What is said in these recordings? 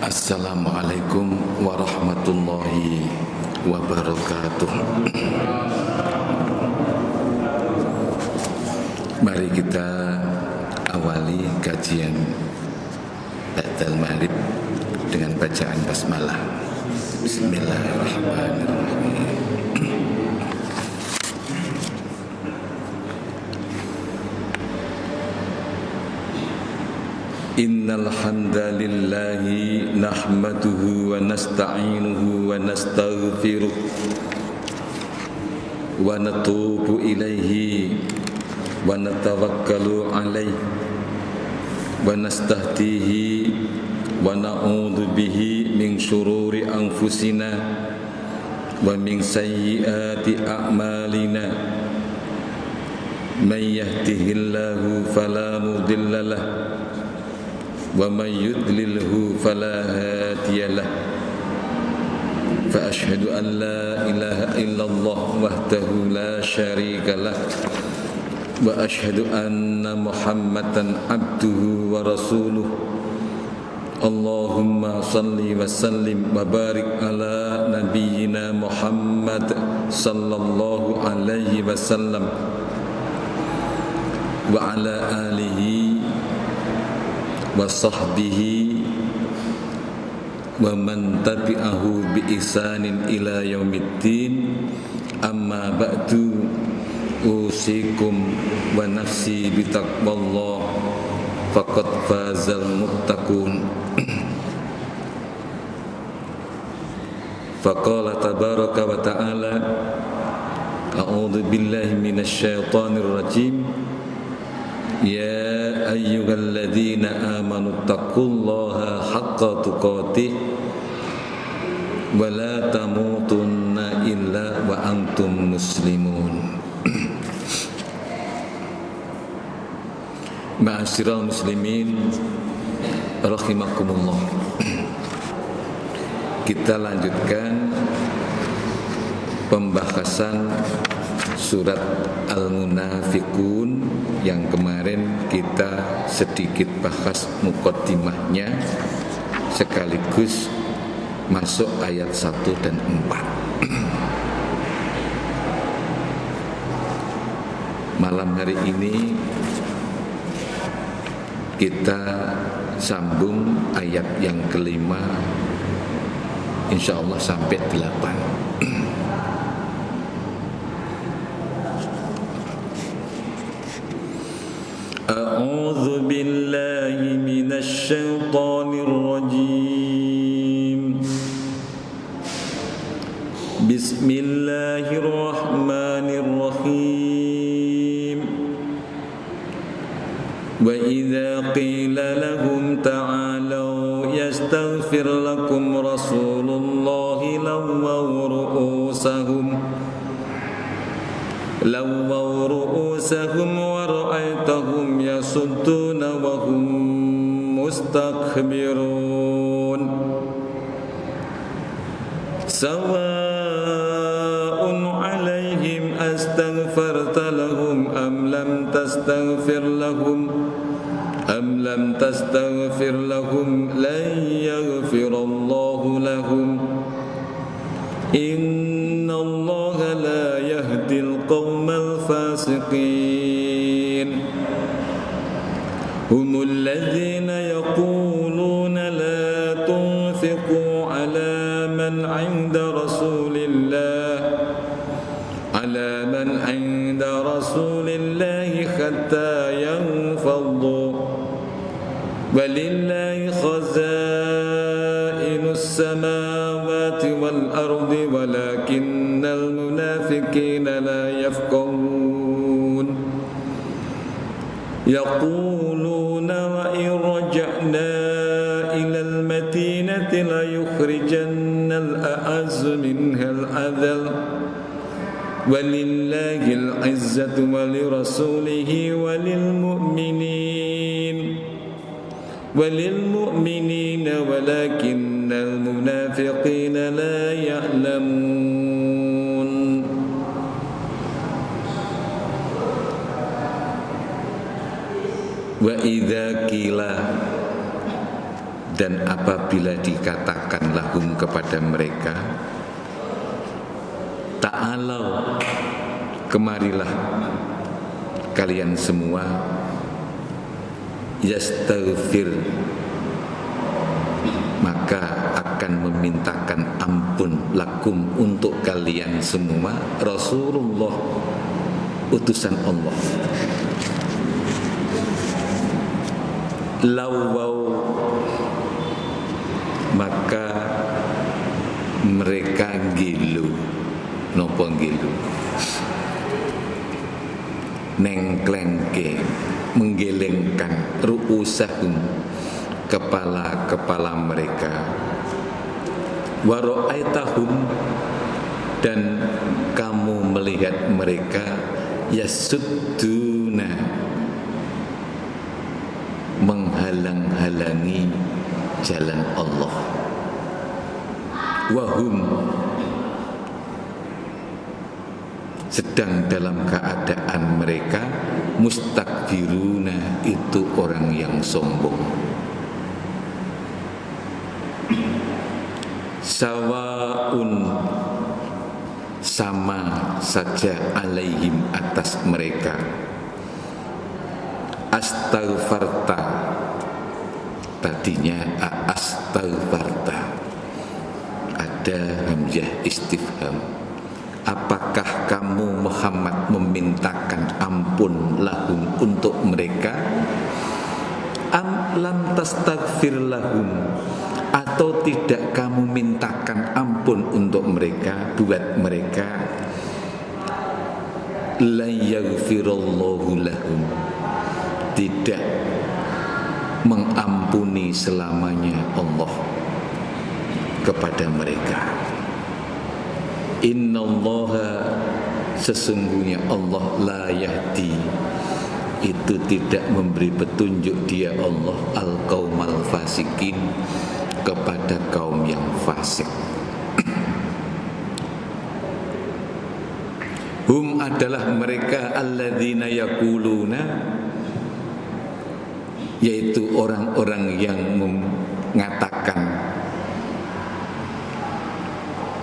Assalamualaikum warahmatullahi wabarakatuh. Mari kita awali kajian ba'dal maghrib dengan bacaan basmalah. Bismillahirrahmanirrahim. Innal hamdalillahi nahmaduhu wa nasta'inuhu wa nastaghfiruh wa natubu ilaihi wa natawakkalu alaihi wa nastahdihi wa na'udzu bihi min syururi anfusina wa min sayyiati a'malina. Man yahdihillahu fala mudilla lahu wa man yudlilhu fala hadiya lahu. Fa asyhadu an la ilaha illallah wahdahu la syarika lah wa asyhadu anna Muhammadan abduhu wa rasuluh. Allahumma salli wa sallim wa barik ala nabiyyina Muhammad sallallahu alaihi wasallam wa ala alihi wa sahbihi wa man tabi'ahu bi ihsanin ila yaumiddin. Amma ba'du, usikum wa nafsi bi taqwallah faqad fazal muttaqun. Faqala tabaraka wa ta'ala, a'udzu billahi minasy syaithanir rajim. Ya ayyuhalladzina amanu taqullaha haqqa tuqatih wa la tamutunna illa wa antum muslimun. Ma'asyiral muslimin rahimakumullah. Kita lanjutkan pembahasan surat Al-Munafiqun yang kemarin kita sedikit bahas muqaddimahnya sekaligus masuk ayat 1 dan 4. Malam hari ini kita sambung ayat yang kelima, insyaallah sampai 8. A'udzu billahi minasy syaithanir rajim. Bismillahirrahmanirrahim. Wa idza qila lahum ta'alu yastaghfir lakum rasulullahi lawwaw ru'usahum wa ra'aytahum yasudduna wa hum mustakbirun. Sawa'un 'alaihim astaghfarta lahum am lam tastaghfir lahum lan yaghfirallahu lahum. Innallaha la yahdil qaumal fasiqin. Humul ladzina yaquluna la tunfiqu ala man 'inda rasulillahi hatta yanfaddu. Walillahi khazainus samawati wal ardi walakinnal munafiqina la yafqahun. Yaquluna wa in raja'na ilal madinati la yukhrijannal a'azzu minhal adhal. Walillahil izzatu wa lirasulihi wa lilmu'minina walakinnal munafiqina la ya'lamun. Wa idza qila, Dan apabila dikatakan lahum kepada mereka, ta'alau, kemarilah kalian semua, yastaghfir, maka akan memintakan ampun lakum untuk kalian semua Rasulullah, utusan Allah. Lawau, maka mereka gilu. Nopo gilu? Nengklengke, menggelengkan ru'usahum, kepala-kepala mereka. Wa ra'aitahum, dan kamu melihat mereka yasudduna, menghalang-halangi jalan Allah. Wahum, sedang dalam keadaan mereka mustakbiruna, itu orang yang sombong. Sawaun, sama saja, alaihim, atas mereka. Astaghfarta, tadinya astaghfarta, ada hamzah istifham. Apakah kamu Muhammad memintakan ampun lahum untuk mereka? Am lam tastaghfir lahum, atau tidak kamu mintakan ampun untuk mereka, buat mereka? La yaghfirullahu lahum, tidak mengampuni selamanya Allah kepada mereka. Innallaha, sesungguhnya Allah, la yahdi, itu tidak memberi petunjuk dia Allah, al-qaumal fasikin, kepada kaum yang fasik. Hum, adalah mereka, alladzina yaquluna, yaitu orang-orang yang mengatakan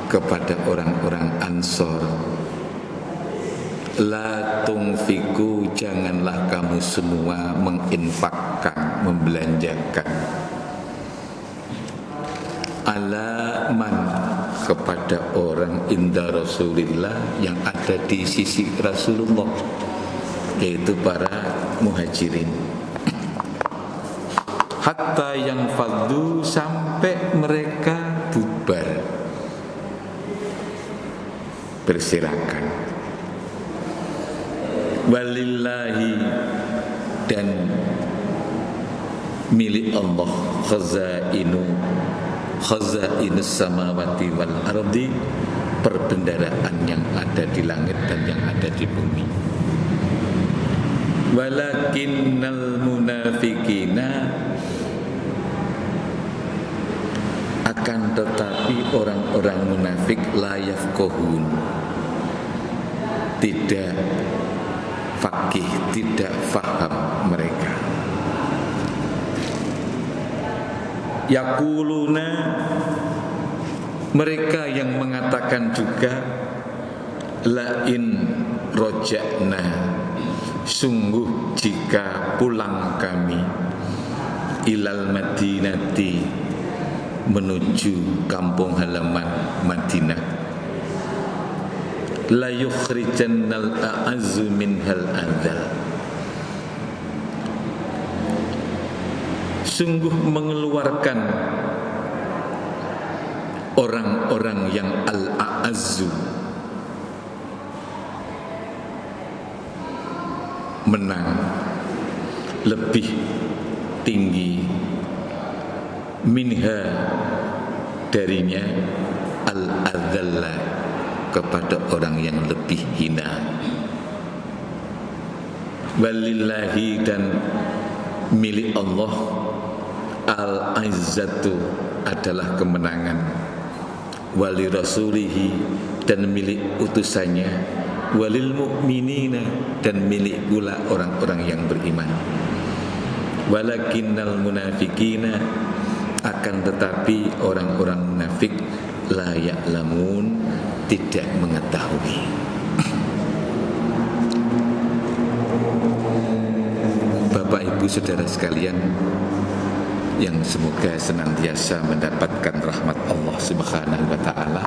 kepada orang-orang Ansor, la tunfiku, janganlah kamu semua menginfakkan, membelanjakan, ala man, kepada orang inda Rasulillah, yang ada di sisi Rasulullah, yaitu para muhajirin. Hatta yang faddu, sampai mereka bubar, berserakan. Walillahi, dan milik Allah, khazainus samawati wal ardi, perbendaraan yang ada di langit dan yang ada di bumi. Walakinnal munafiqina, akan tetapi orang-orang munafik, la yafqahun, tidak faqih, tidak faham mereka. Yaquluna, mereka yang mengatakan juga, la in roja'na, sungguh jika pulang kami, ilal madinati, menuju kampung halaman Madinah, la yukhrijannal a'azzu minhal adzal, sungguh mengeluarkan orang-orang yang al-a'azzu, menang, lebih tinggi, minha, darinya, al-adzalla, kepada orang yang lebih hina. Walillahi, dan milik Allah, al-izzatu, adalah kemenangan. Wali rasulihi, dan milik utusannya. Walil mu'minina, dan milik pula orang-orang yang beriman. Walakinnal munafiqina, Akan tetapi orang-orang munafik la ya'lamun, tidak mengetahui. Bapak Ibu saudara sekalian yang semoga senantiasa mendapatkan rahmat Allah Subhanahu wa taala.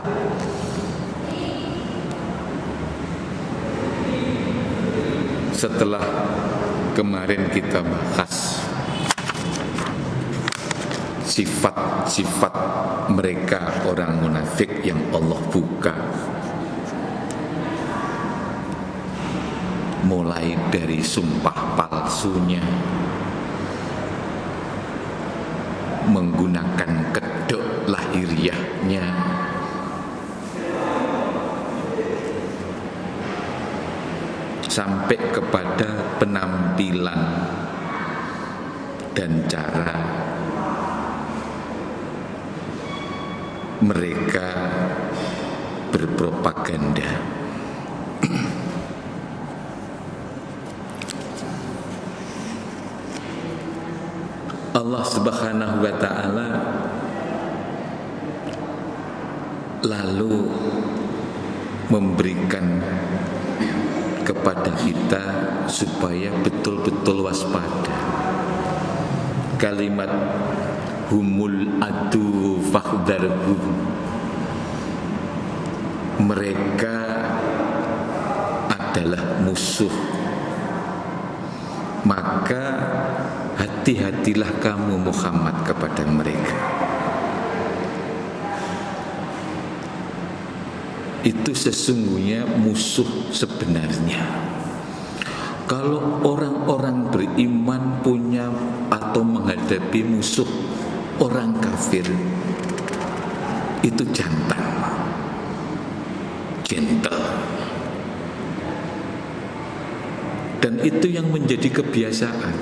Setelah kemarin kita bahas sifat-sifat mereka orang munafik yang Allah buka, mulai dari sumpah palsunya, menggunakan kedok lahiriahnya, sampai kepada penampilan dan cara mereka berpropaganda. Allah Subhanahu wa taala lalu memberikan kepada kita supaya betul-betul waspada. Kalimat humul adu fakhdarhum, mereka adalah musuh, maka hati-hatilah kamu Muhammad kepada mereka. Itu sesungguhnya musuh sebenarnya. Kalau orang-orang beriman punya atau menghadapi musuh orang kafir, itu jantan, gentle. Dan itu yang menjadi kebiasaan.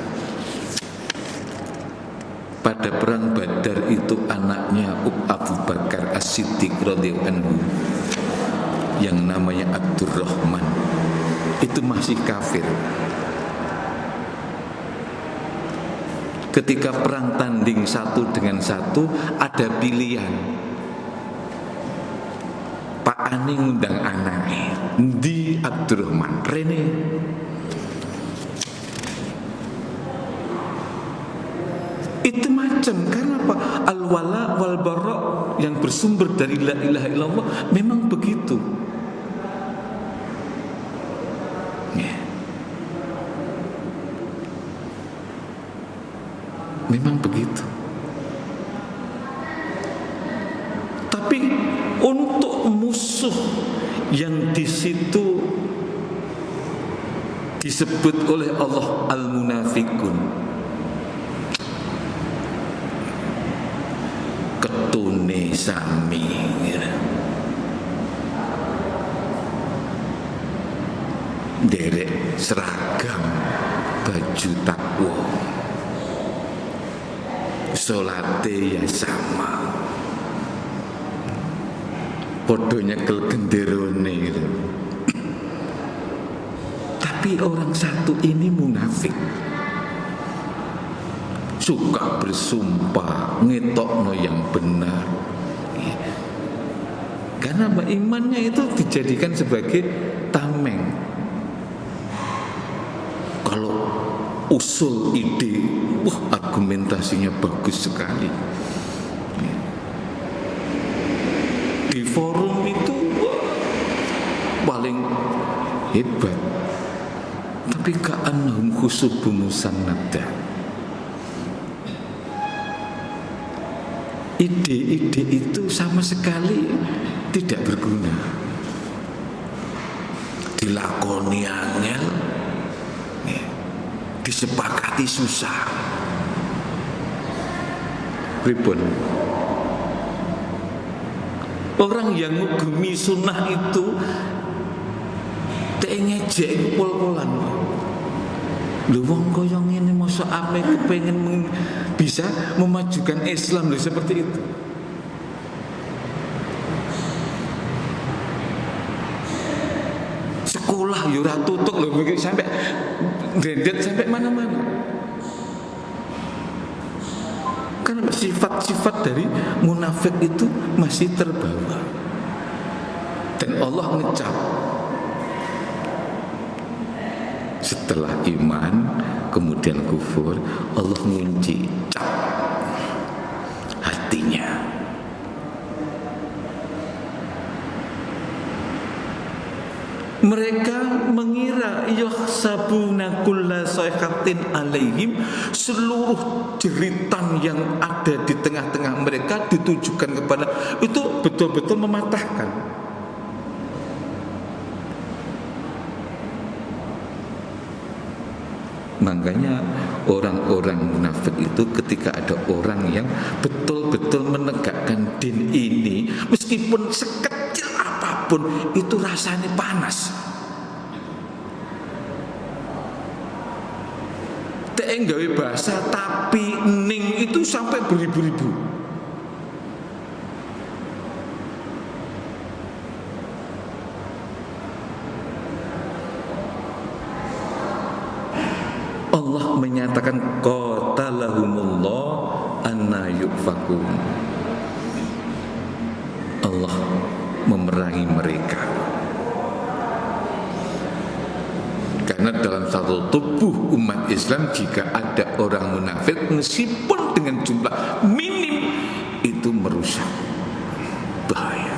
Pada perang Badar itu anaknya Abu Bakar As-Siddiq radhiyallahu anhu, yang namanya Abdurrahman, itu masih kafir. Ketika perang tanding satu dengan satu, ada pilihan. Pak Ani ngundang anaknya, di Abdurrahman Rene. Itu macam, karena apa? Al-wala wal bara yang bersumber dari la ilaha illallah memang begitu. Memang begitu. Tapi untuk musuh yang di situ disebut oleh Allah al-munafikun, ketune sami, derek seragam baju takwa, salate ya sama, podo nyekel genderone gitu. Tapi orang satu ini munafik, suka bersumpah, ngetokno yang benar, karena imannya itu dijadikan sebagai tameng. Kalau usul ide, wah argumentasinya bagus sekali. Di forum itu wah, paling hebat. Tapi ka'annahum khusubun musannada. Ide-ide itu sama sekali tidak berguna. Dilakoni angel, disepakati susah. Pripun? Orang yang ngugemi sunnah itu ngejek pol-polan. Lho wong kaya ngene mosok ame kepengin bisa memajukan Islam lho seperti itu. Sekolah yo ora tutuk lho sampai ndendet sampai mana-mana. Kan sifat-sifat dari munafik itu masih terbawa. Dan Allah ngecap setelah iman kemudian kufur, Allah ngunci cap hatinya. Mereka mengira yahsabuna kulla sayhatin alaihim, seluruh jeritan yang ada di tengah-tengah mereka ditujukan kepada, itu betul-betul mematahkan. Makanya orang-orang munafik itu ketika ada orang yang betul-betul menegakkan din ini, meskipun sekecil apapun itu rasanya panas. Teng gawe bahasa tapi ning itu sampai beribu-ribu. Allah menyatakan qatalahumullah anna yufakun. Allah memerangi mereka. Karena dalam satu tubuh umat Islam jika ada orang munafik meskipun dengan jumlah minim itu merusak, bahaya.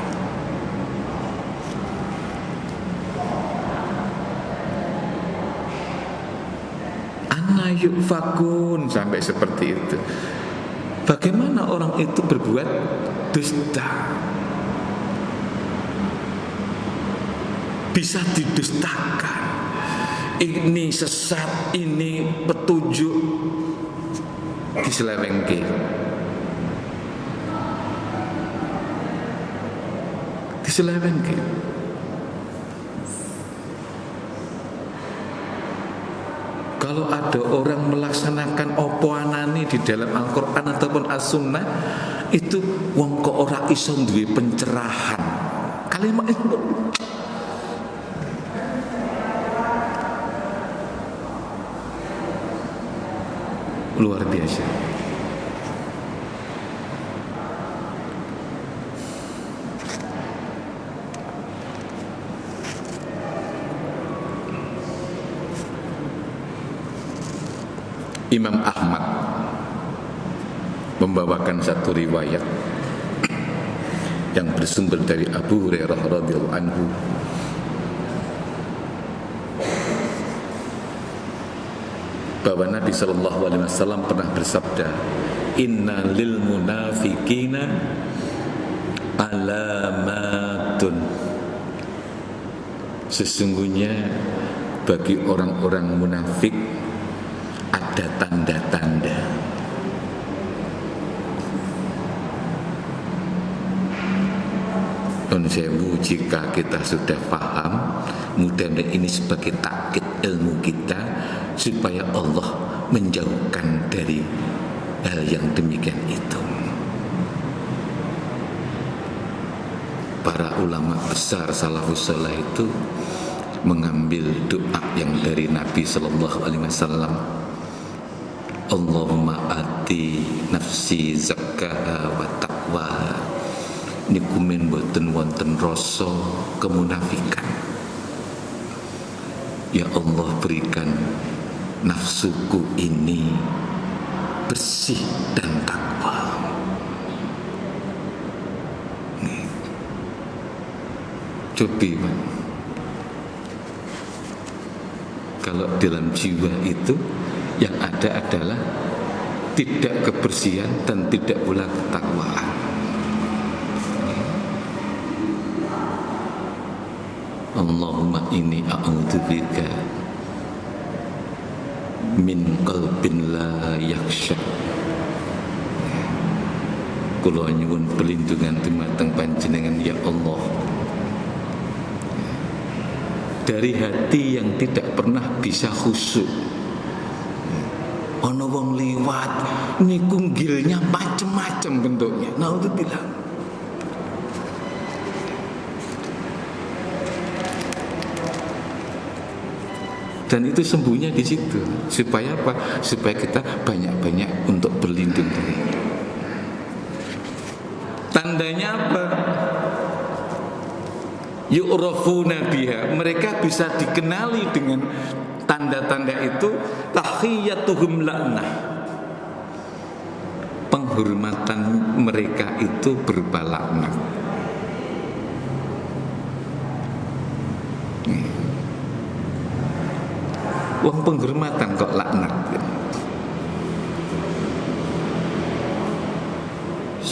Yufakun, sampai seperti itu. Bagaimana orang itu berbuat dusta? Bisa didustakan. Ini sesat, ini petunjuk, diselewengke. Diselewengke. Kalau ada orang melaksanakan opo anane di dalam Al-Quran ataupun As-Sunnah, itu wong kok ora iso duwe pencerahan. Kalimat itu luar biasa. Imam Ahmad membawakan satu riwayat yang bersumber dari Abu Hurairah radhiyallahu anhu, bahwa Nabi sallallahu alaihi wasallam pernah bersabda, "Inna lil munafiqina alamatun." Sesungguhnya bagi orang-orang munafik ada tanda-tanda. Non sewu, jika kita sudah paham, mudah-mudahan ini sebagai takkid ilmu kita supaya Allah menjauhkan dari hal yang demikian itu. Para ulama besar salafus saleh itu mengambil doa yang dari Nabi sallallahu alaihi wasallam, Allahumma ati nafsi zakkaha wa taqwaha. Niku men boten wonten rasa kemunafikan. Ya Allah, berikan nafsuku ini bersih dan takwa. Cobi, kalau dalam jiwa itu yang ada adalah tidak kebersihan dan tidak pula ketakwaan. Allahumma inni a'udzubika min qalbin la yakhsha. Kula nyuwun perlindungan dumateng panjenengan ya Allah dari hati yang tidak pernah bisa khusyuk. Ono wong liwat niku nggilnya macem-macem bentuknya. Naudzubillah. Dan itu sembuhnya di situ. Supaya apa? Supaya kita banyak-banyak untuk berlindung dari Tandanya apa? Yu'rafuna biha, mereka bisa dikenali dengan tanda-tanda itu. Tahiyyatuhum la'nah, penghormatan mereka itu berupa laknat. Wong penghormatan kok laknat.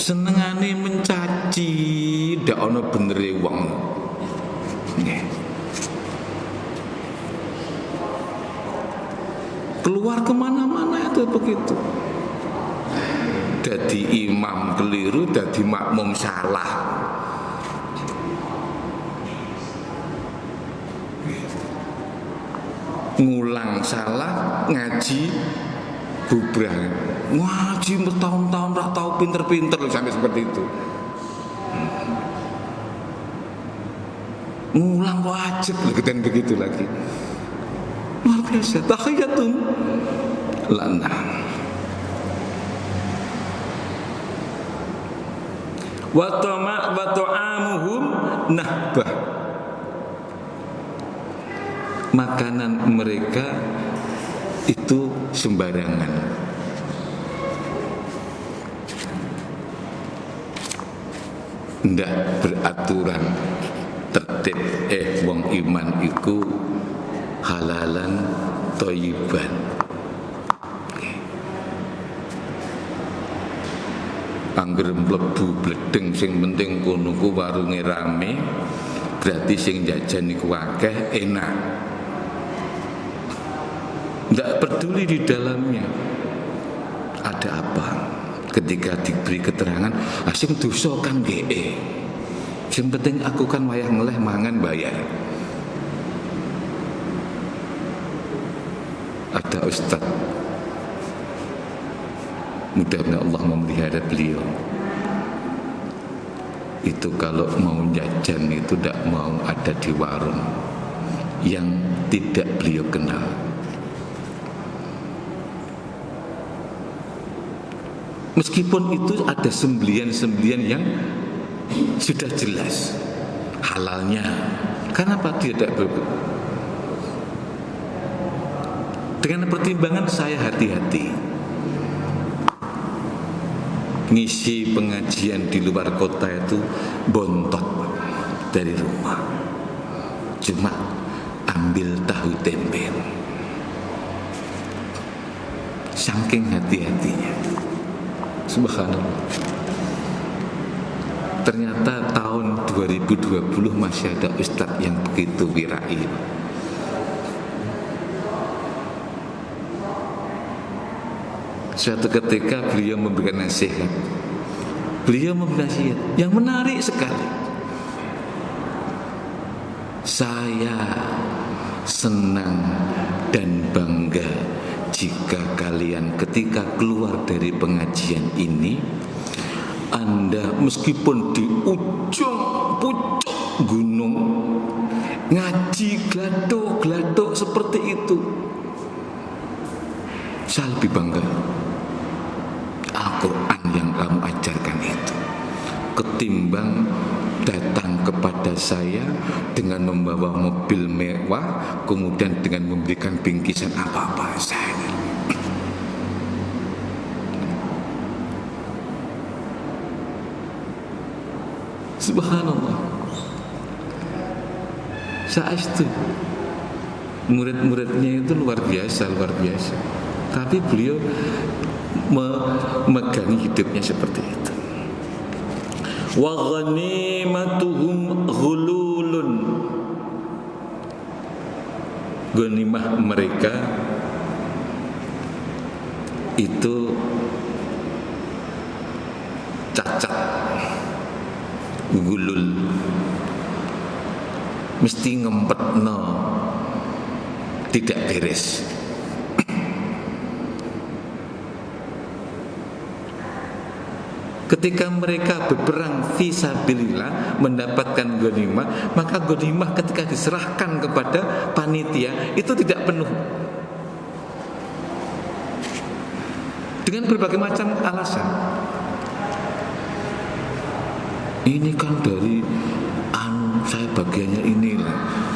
Senengane mencaci, ndak ana benere wong. Keluar kemana-mana itu begitu. Dadi imam keliru, dadi makmum salah. Ngulang salah, ngaji bubrah. Ngaji bertahun-tahun ora tau pinter-pinter sampai seperti itu. Ngulang kok ajib dan begitu lagi. Luar biasa. Tahiyatun lana. Wa ta'amuhum nahbah. Makanan mereka itu sembarangan. Ndak beraturan tertib. Wong iman iku halalan thayyiban. Angger mlebu bledeng sing penting kono ku warunge rame, berarti sing jajan niku akeh, enak. Ndak peduli di dalamnya ada apa. Ketika diberi keterangan, sing dosa kan GE. Sing penting aku kan wayah ngeleh mangan bayar. Ada ustaz, mudah-mudahan Allah memelihara beliau. Itu kalau mau jajan itu tidak mau ada di warung yang tidak beliau kenal. Meskipun itu ada sembelian-sembelian yang sudah jelas halalnya. Kenapa dia tidak dengan pertimbangan saya hati-hati. Ngisi pengajian di luar kota itu bontot dari rumah, cuma ambil tahu tempe, saking hati-hatinya. Subhanallah. Ternyata tahun 2020 masih ada ustadz yang begitu wirai. Suatu ketika beliau memberikan nasihat. Beliau memberikan nasihat yang menarik sekali. Saya senang dan bangga jika kalian ketika keluar dari pengajian ini, Anda meskipun di ujung pucuk gunung ngaji gladok-gladok seperti itu, saya lebih bangga. Al-Quran yang kamu ajarkan itu, ketimbang datang kepada saya dengan membawa mobil mewah, kemudian dengan memberikan bingkisan apa-apa saya. Subhanallah. Saat itu murid-muridnya itu luar biasa. Tapi beliau memegangi hidupnya seperti itu. Wa ghanimatuhum ghululun. Ghanimah mereka itu cacat, gulul, mesti ngempetno, tidak beres. Ketika mereka berperang fisabilillah mendapatkan ghanimah, maka ghanimah ketika diserahkan kepada panitia itu tidak penuh. Dengan berbagai macam alasan. Ini kan dari saya bagiannya ini,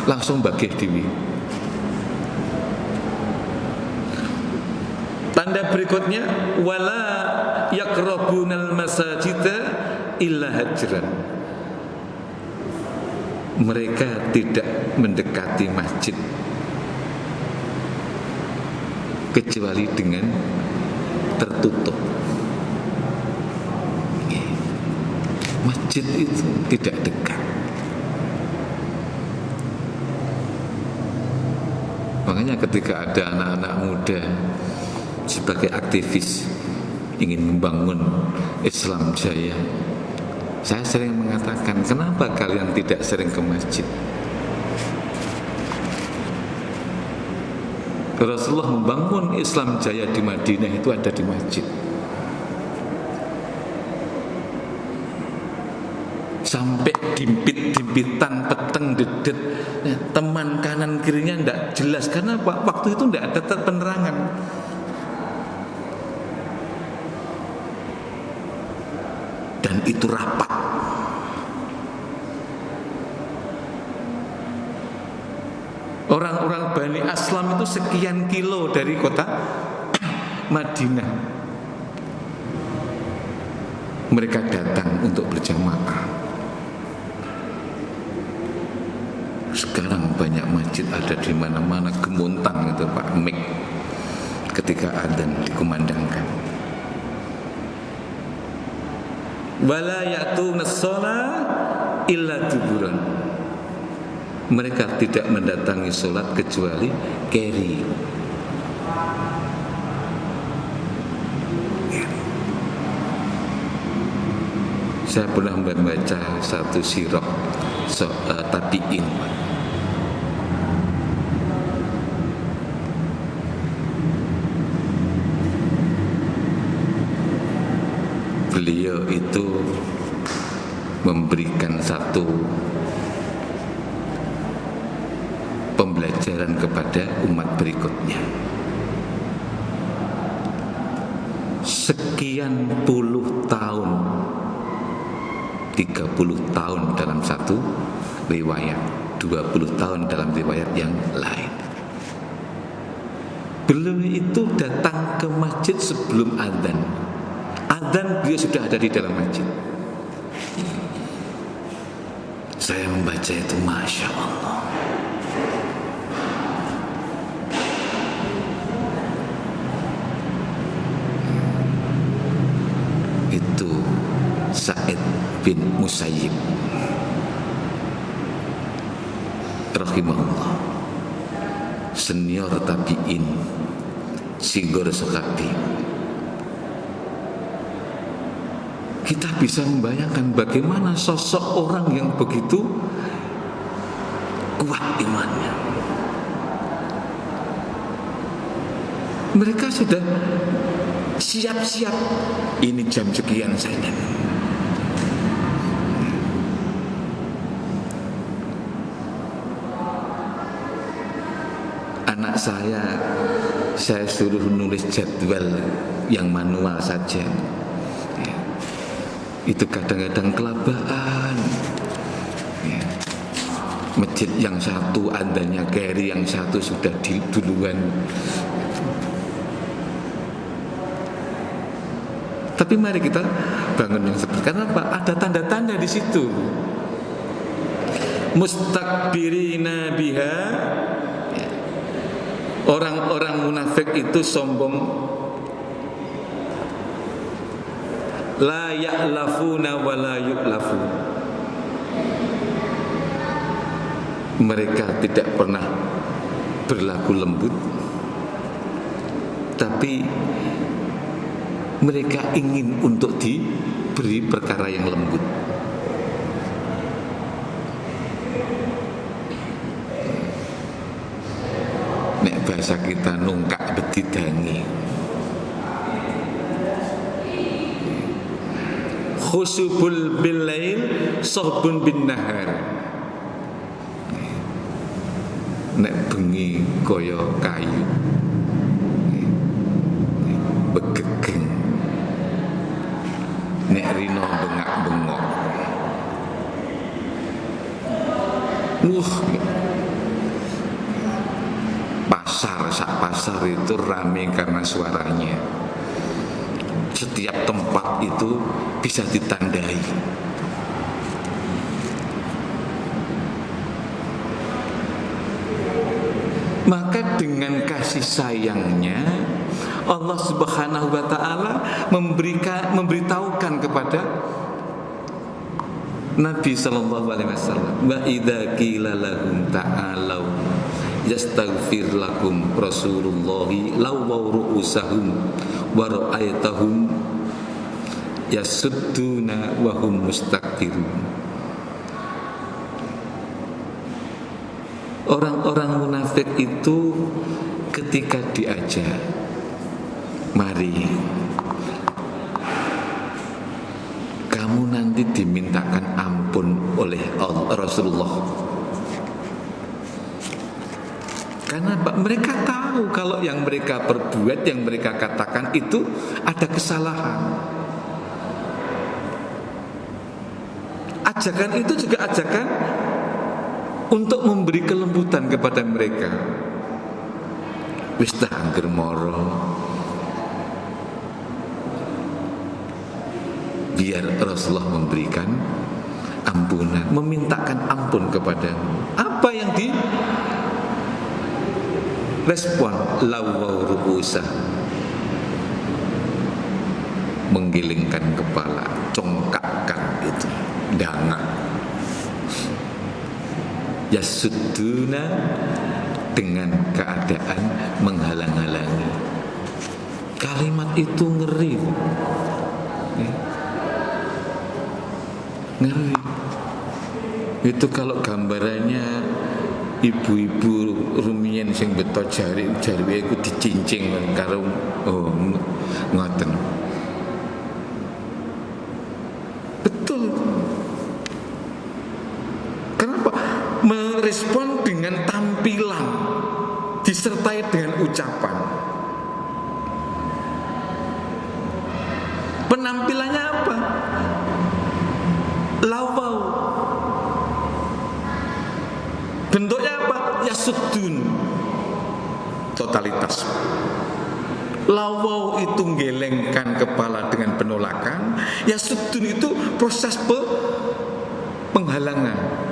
langsung bagi dewi. Tanda berikutnya, wala yaqrabunal masajida illa hajran. Mereka tidak mendekati masjid kecuali dengan tertutup. Masjid itu tidak dekat. Makanya ketika ada anak-anak muda sebagai aktivis ingin membangun Islam Jaya, saya sering mengatakan, kenapa kalian tidak sering ke masjid? Rasulullah membangun Islam Jaya di Madinah itu ada di masjid. Sampai dimpit-dimpitan, peteng dedet, teman kanan kirinya tidak jelas karena waktu itu tidak ada penerangan. Dan itu rapat. Orang-orang Bani Aslam itu sekian kilo dari kota Madinah. Mereka datang untuk berjamaah. Sekarang banyak masjid ada di mana-mana, gemuntang itu Pak Mik ketika adzan dikumandangkan. Wala ya'tuna shalah illa duburan. Mereka tidak mendatangi sholat kecuali keri. Saya pernah membaca satu sirah tabi'in. Beliau itu memberikan satu pembelajaran kepada umat berikutnya. Sekian puluh tahun, 30 tahun dalam satu riwayat, 20 tahun dalam riwayat yang lain. Beliau itu datang ke masjid sebelum adzan. Adzan dia sudah ada di dalam masjid. Saya membaca itu, Masya Allah. Itu Sa'id bin Musayyib rahimahullah, senior tabi'in, sigur sahabi. Kita bisa membayangkan bagaimana sosok orang yang begitu kuat imannya. Mereka sudah siap-siap, ini jam sekian saya datang. Anak saya suruh nulis jadwal yang manual saja. Itu kadang-kadang kelabaan. Masjid yang satu adanya keri, yang satu sudah duluan. Tapi mari kita bangun yang seperti, karena apa? Ada tanda-tanda di situ. Mustakbirina biha. Orang-orang munafik itu sombong. La ya'lafuna wa la yu'lafu. Mereka tidak pernah berlaku lembut, tapi mereka ingin untuk diberi perkara yang lembut. Nek bahasa kita nungkak bedidangi. Khusubul bil lail, sohbun bin nahar. Nek bengi kaya kayu, begegeng. Nek rino bengak-bengok. Sak pasar itu rame karena suaranya. Setiap tempat itu bisa ditandai. Maka dengan kasih sayangnya Allah Subhanahu wa taala memberitahukan kepada Nabi sallallahu alaihi wasallam, wa idza qila lahum ta'alu yastaghfir lakum rasulullahi lawaw ru'usahum wa ra'aytahum yasudduna wa hum mustakbirun. Orang-orang munafik itu ketika diajak, mari kamu nanti dimintakan ampun oleh Rasulullah. Karena mereka tahu kalau yang mereka perbuat, yang mereka katakan itu ada kesalahan. Ajakan itu juga ajakan untuk memberi kelembutan kepada mereka. Wis ta angger moro, biar Rasulullah memberikan ampunan, memintakan ampun kepadamu. Apa yang di respon? Lawau ru'usah, menggilingkan kepala, congkakkan itu, dangak. Yasudduna, dengan keadaan menghalang-halangi. Kalimat itu ngeri. Ngeri. Itu kalau gambarannya ibu-ibu rumiyin sing beto jari iku dicincing karo ngoten. Betul. Kenapa? Merespon dengan tampilan disertai dengan ucapan. Penampilannya apa? Lawau. Bentuknya apa? Yasuddun, totalitas. Lawau itu gelengkan kepala dengan penolakan. Yasuddun itu proses penghalangan.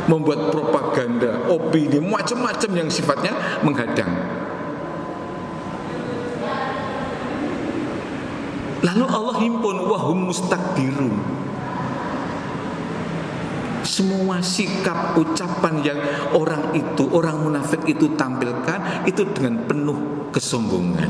Membuat propaganda, opini, macam-macam yang sifatnya menghadang. Lalu Allah himpun wahum mustakbirun. Semua sikap, ucapan yang orang munafik itu tampilkan itu dengan penuh kesombongan.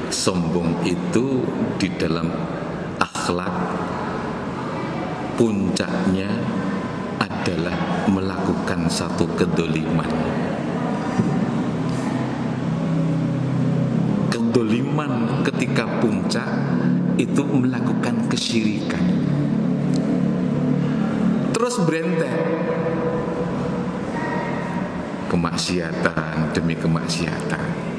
Sombong itu di dalam akhlak puncaknya adalah melakukan satu kedoliman. Kedoliman ketika puncak itu melakukan kesyirikan. Terus berentek, kemaksiatan demi kemaksiatan.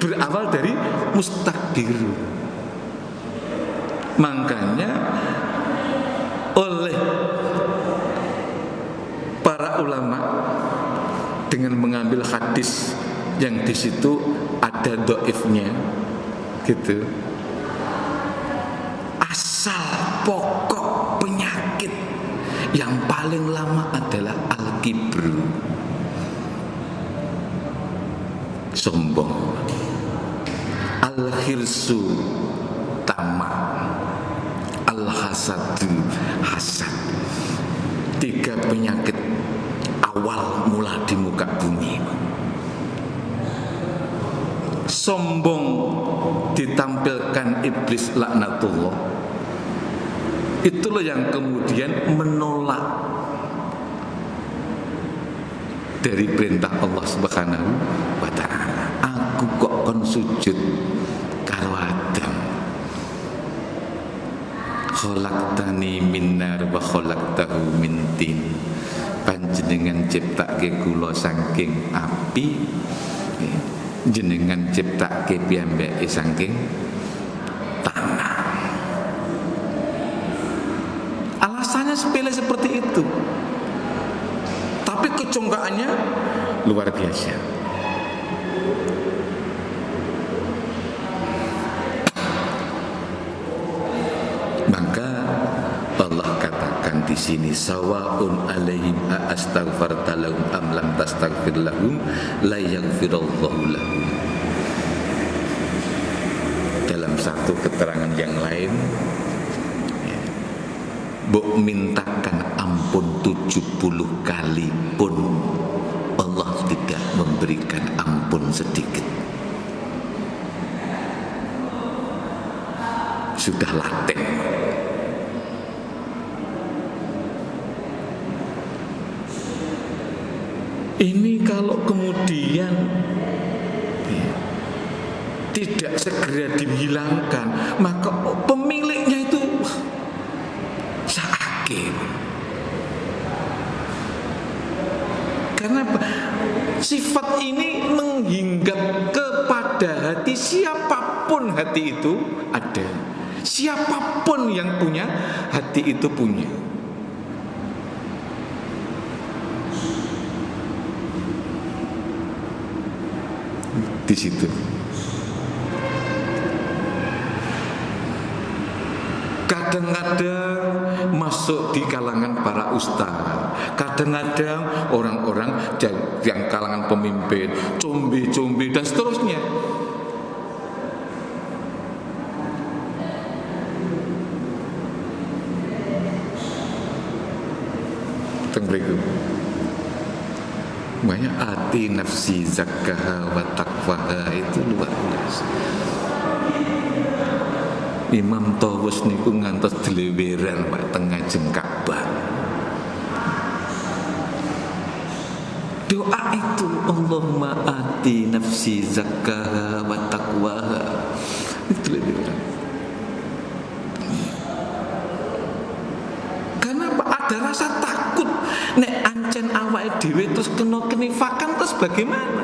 Berawal dari mustakbir. Makanya oleh para ulama dengan mengambil hadis yang di situ ada dhaifnya gitu, asal pokok penyakit yang paling lama adalah al-kibru, sombong, al-khirsu, tamak, al-hasadu, hasad. 3 penyakit awal mula di muka bumi. Sombong ditampilkan iblis laknatullah. Itulah yang kemudian menolak dari perintah Allah Subhanahu wa ta'ala. Aku kok kon sujud karo Adam. khalaqtani min nar wa khalaqtahu min tin. Panjenengan ciptake kula saking api, jenengan ciptake piyambake saking tanah. Alasannya sepele seperti itu, tapi kecongkaannya luar biasa. Maka Allah katakan di sini, sawaun alaihim astaghfarta lahum am lam tastaghfir lahum la yaghfirallahu lahum. Dalam satu keterangan yang lain, mbok mintakan ampun 70 kali pun Allah tidak memberikan ampun sedikit. Sudah laten. Ini kalau kemudian tidak segera dihilangkan, maka pemiliknya itu sakit. Karena sifat ini menghinggap kepada hati siapapun hati itu ada. Siapapun yang punya hati itu punya. Di situ. Kadang-kadang masuk di kalangan para ustaz, kadang-kadang orang-orang yang kalangan pemimpin, combe-combe dan seterusnya. Tenggelam. Banyak ati nafsi zakkaha wa taqwaha, itu luar biasa. Imam Tawus niku ngantos deleweran Pak tengah Ka'bah. Doa itu, Allahumma ati nafsi zakkaha wa taqwaha, itu deleweran. Karena ada rasa takut, nek ancen awake dhewe terus kena kenifakan, terus bagaimana?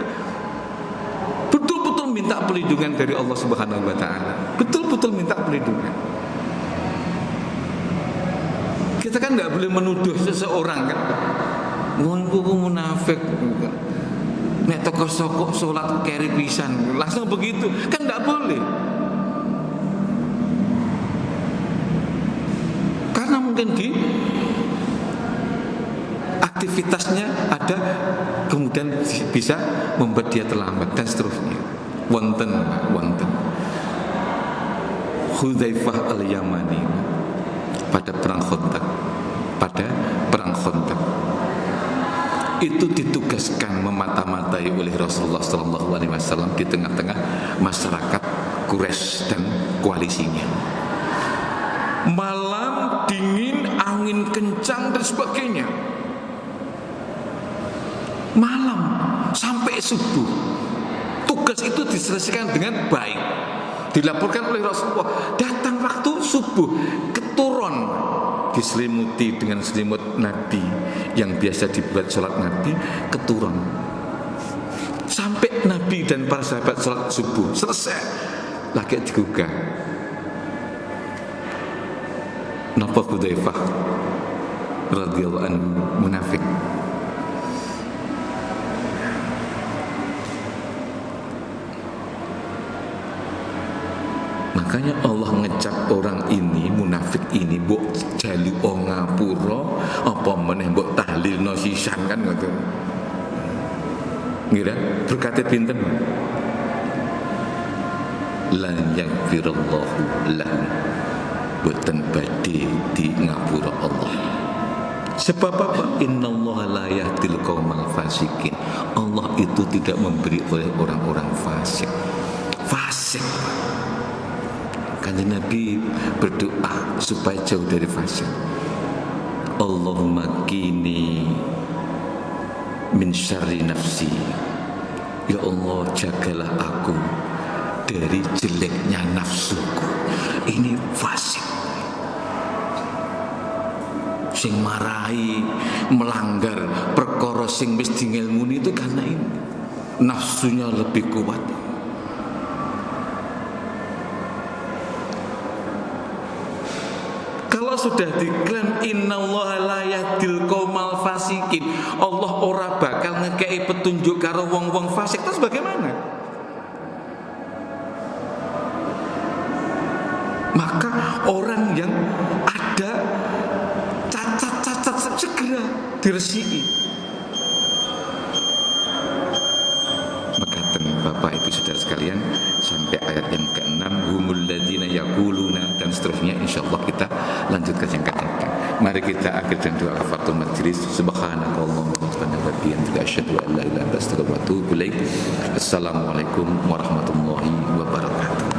Betul-betul minta perlindungan dari Allah Subhanahu wa taala. Betul-betul minta perlindungan. Kita kan enggak boleh menuduh seseorang kan. Wong ku munafik. Nek teko sokok salat keri pisan, langsung begitu. Kan enggak boleh. Karena mungkin di aktivitasnya ada, kemudian bisa membuat dia terlambat dan seterusnya. Wonten Hudzaifah al-Yamani pada perang Khandaq itu ditugaskan memata-matai oleh Rasulullah SAW di tengah-tengah masyarakat Quraisy dan koalisinya. Malam dingin, angin kencang dan sebagainya. Malam sampai subuh, tugas itu diselesaikan dengan baik. Dilaporkan oleh Rasulullah. Datang waktu subuh, keturun, diselimuti dengan selimut Nabi yang biasa dibuat sholat Nabi, keturun. Sampai Nabi dan para sahabat sholat subuh selesai, lagi digugah. Napa Hudzaifah radhiyallahu anhu munafik? Makanya Allah ngecap orang ini, munafik ini, mbok jali ngapura apa meneh mbok tahlilno sisan kan ngoten. Ngira berkate pinten? Lan yaghfirallahu lahum, boten badhe di ngapura Allah. Sebab apa? Innallaha la yahdil qaumal fasikin. Allah itu tidak memberi oleh orang-orang fasik. Fasik. Kanjeng Nabi berdoa supaya jauh dari fasik. Allahumma qini min syarri nafsi. Ya Allah, jagalah aku dari jeleknya nafsuku. Ini fasik. sing marahi melanggar perkara sing wis ngilmuni itu karena ini nafsunya lebih kuat. Kalau sudah diklaim innallaha la yahdil qaumal fasikin, Allah ora bakal ngekei petunjuk karo wong-wong fasik, terus bagaimana? Maka orang yang ada cacat-cacat segera diresiki. Mekaten Bapak Ibu Saudara sekalian, sampai ayat yang ke-6 humul ladzina yaquluna dan seterusnya, insyaallah kita lanjutkan yang ketiga. Mari kita akhirkan doa kafaratul majlis. Subhanakallahumma wa bihamdika asyhadu an la ilaha illa anta astaghfiruka wa atubu ilaik. Assalamualaikum warahmatullahi wabarakatuh.